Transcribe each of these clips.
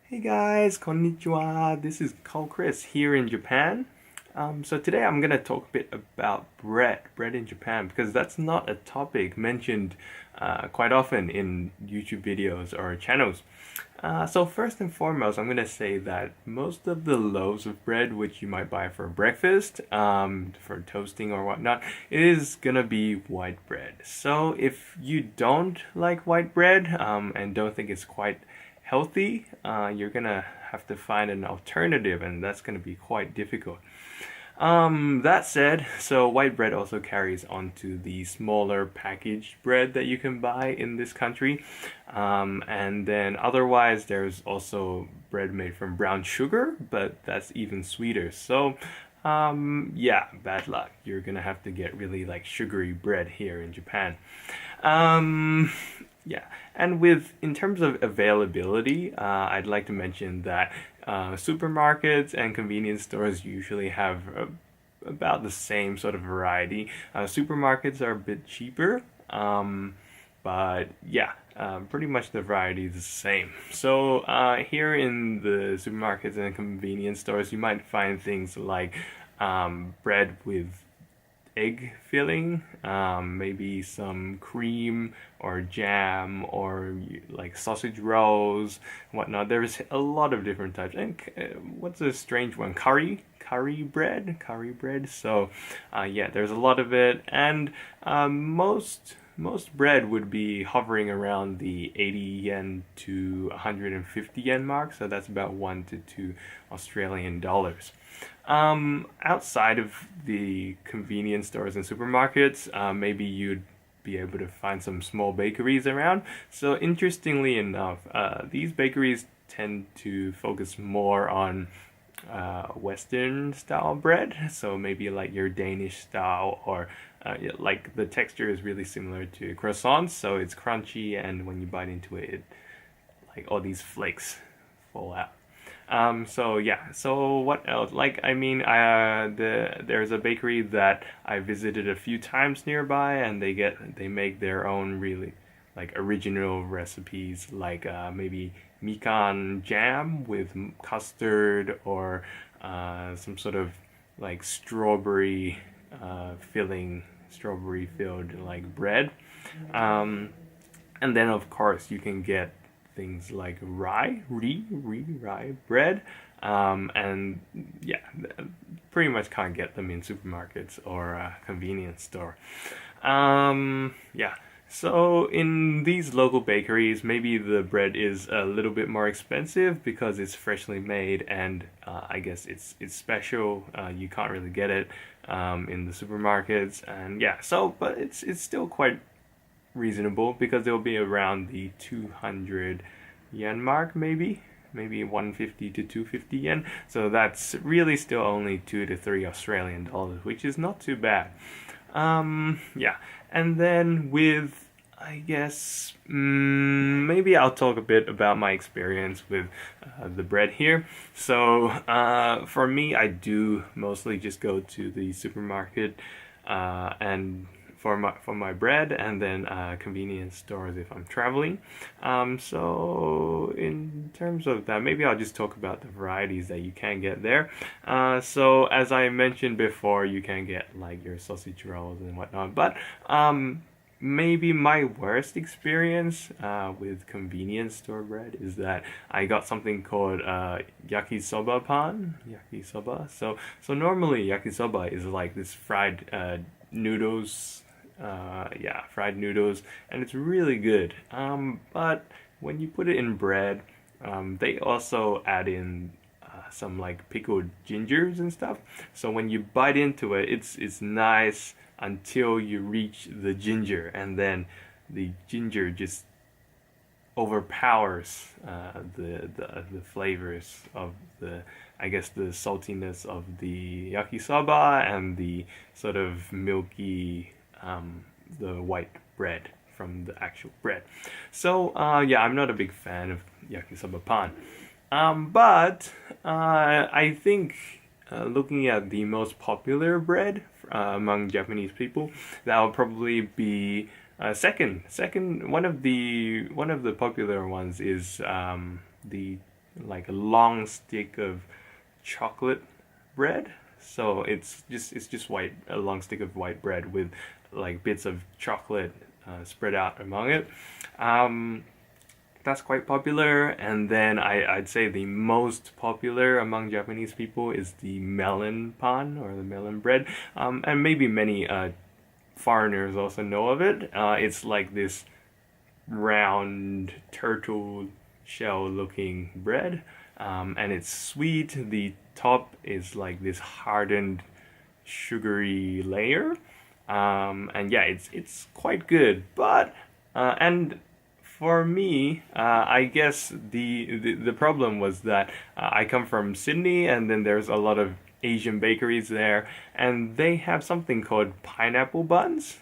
Hey guys, konnichiwa. This is Call Chris here in Japan. So today I'm gonna talk a bit about bread in Japan, because that's not a topic mentioned quite often in YouTube videos or channels. So first and foremost, I'm gonna say that most of the loaves of bread which you might buy for breakfast, for toasting or whatnot, is gonna be white bread. So if you don't like white bread and don't think it's quite healthy, you're gonna have to find an alternative, and that's gonna be quite difficult. That said, so white bread also carries onto the smaller packaged bread that you can buy in this country. And then otherwise, there's also bread made from brown sugar, but that's even sweeter. So, yeah, bad luck. You're gonna have to get really like sugary bread here in Japan. Um, yeah, and with in terms of availability, I'd like to mention that supermarkets and convenience stores usually have about the same sort of variety. Supermarkets are a bit cheaper, but yeah, pretty much the variety is the same. So here in the supermarkets and convenience stores, you might find things like bread with egg filling, maybe some cream or jam or like sausage rolls, whatnot. There's a lot of different types. And what's a strange one? Curry bread. So, yeah, there's a lot of it, and most bread would be hovering around the 80 yen to 150 yen mark, so that's about 1 to 2 Australian dollars. Outside of the convenience stores and supermarkets, maybe you'd be able to find some small bakeries around. So, interestingly enough, these bakeries tend to focus more on Western style bread. So, maybe like your Danish style, or yeah, like the texture is really similar to croissants, so it's crunchy, and when you bite into it, like all these flakes fall out. So yeah, so what else? Like, I mean, there's a bakery that I visited a few times nearby, and they make their own really like original recipes, like maybe mikan jam with custard, or some sort of like strawberry filled like bread. Um, and then of course you can get things like rye bread. And yeah, pretty much can't get them in supermarkets or convenience store. Yeah. So in these local bakeries, maybe the bread is a little bit more expensive because it's freshly made, and I guess it's special. You can't really get it in the supermarkets, and yeah. So, but it's still quite reasonable because it'll be around the 200 yen mark, maybe 150 to 250 yen. So that's really still only 2 to 3 Australian dollars, which is not too bad. Yeah, and then with, I guess, maybe I'll talk a bit about my experience with the bread here. So for me, I do mostly just go to the supermarket and for my bread, and then convenience stores if I'm traveling. So in terms of that, maybe I'll just talk about the varieties that you can get there. So as I mentioned before, you can get like your sausage rolls and whatnot, but maybe my worst experience with convenience store bread is that I got something called yakisoba pan. Yakisoba. So normally yakisoba is like this fried noodles. Yeah, fried noodles, and it's really good. But when you put it in bread, they also add in some like pickled gingers and stuff. So when you bite into it, it's nice until you reach the ginger, and then the ginger just overpowers the flavors of the, I guess, the saltiness of the yakisoba and the sort of milky the white bread from the actual bread. So yeah, I'm not a big fan of yakisoba pan. But I think looking at the most popular bread among Japanese people, that will probably be second. One of the popular ones is the like a long stick of chocolate bread. So it's just white, a long stick of white bread with like bits of chocolate spread out among it. That's quite popular. And then I'd say the most popular among Japanese people is the melon pan, or the melon bread. And maybe many foreigners also know of it. It's like this round turtle shell looking bread, and it's sweet. The top is like this hardened sugary layer, and yeah, it's quite good. But and for me, I guess the problem was that I come from Sydney, and then there's a lot of Asian bakeries there, and they have something called pineapple buns,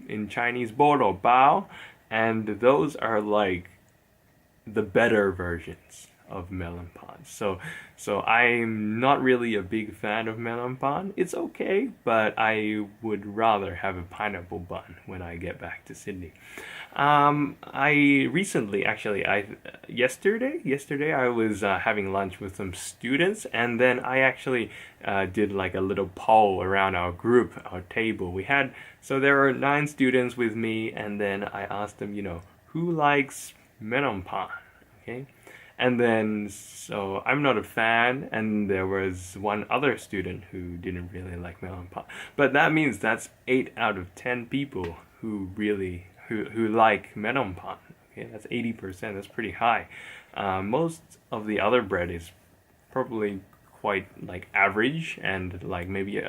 in Chinese bod or bao, and those are like the better versions of melon pan. So I'm not really a big fan of melon pan. It's okay, but I would rather have a pineapple bun when I get back to Sydney. I recently, actually, yesterday I was having lunch with some students, and then I actually did like a little poll around our group, our table. So there are 9 students with me, and then I asked them, who likes melon pan? Okay. And then, so I'm not a fan, and there was one other student who didn't really like melon pan. But that means that's 8 out of 10 people who like melon pan. Okay, that's 80%. That's pretty high. Most of the other bread is probably quite like average, and like maybe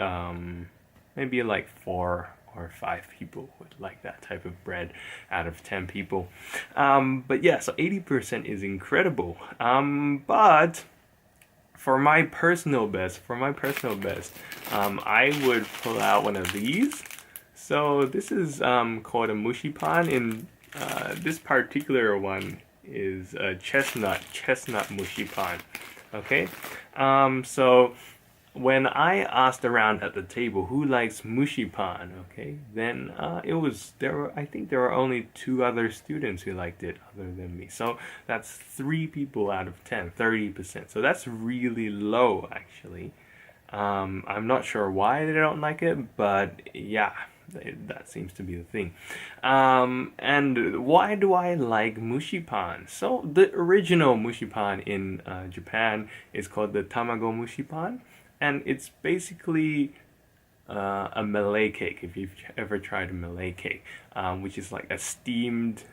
like 4 or 5 people would like that type of bread out of 10 people. But yeah, so 80% is incredible. But for my personal best, I would pull out one of these. So this is called a mushi pan. In this particular one is a chestnut mushi pan. Okay, so when I asked around at the table who likes mushi pan, okay, then I think there were only 2 other students who liked it other than me. So that's 3 people out of 10, 30%. So that's really low, actually. I'm not sure why they don't like it, but yeah, that seems to be the thing. And why do I like mushi pan? So the original mushi pan in Japan is called the tamago mushi pan. And it's basically a Malay cake, if you've ever tried a Malay cake, which is like a steamed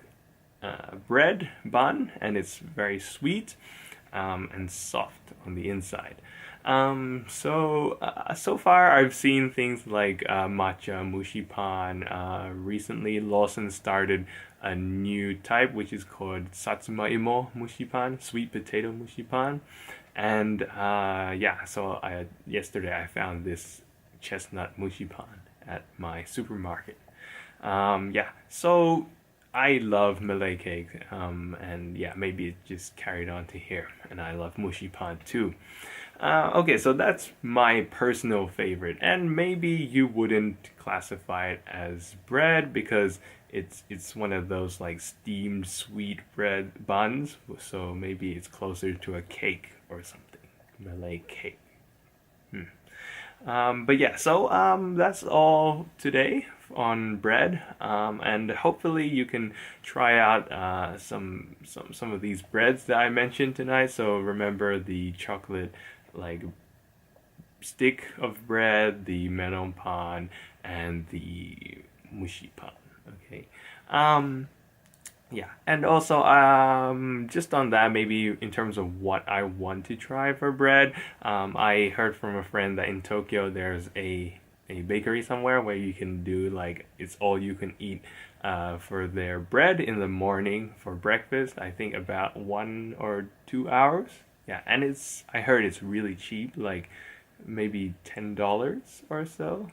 bread bun, and it's very sweet and soft on the inside. So far I've seen things like matcha mushi pan. Recently Lawson started a new type which is called satsumaimo mushi pan, sweet potato mushi pan. And yeah, so yesterday I found this chestnut mushi pan at my supermarket. Yeah, so I love Malay cake, and yeah, maybe it just carried on to here, and I love mushi pan too. Okay, so that's my personal favorite, and maybe you wouldn't classify it as bread because it's one of those like steamed sweet bread buns, so maybe it's closer to a cake or something, Malay cake. But yeah, so that's all today on bread, and hopefully you can try out some of these breads that I mentioned tonight. So remember the chocolate like stick of bread, the melon pan, and the mushi pan. Okay. Yeah, and also just on that, maybe in terms of what I want to try for bread, I heard from a friend that in Tokyo there's a bakery somewhere where you can do like it's all you can eat for their bread in the morning for breakfast. I think about 1 or 2 hours. Yeah, and I heard it's really cheap, like maybe $10 or so,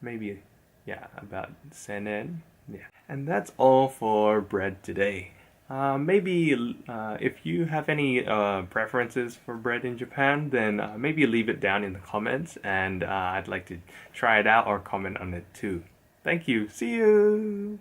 maybe, yeah, about sen. Yeah, and that's all for bread today. Maybe if you have any preferences for bread in Japan, then maybe leave it down in the comments, and I'd like to try it out or comment on it too. Thank you. See you.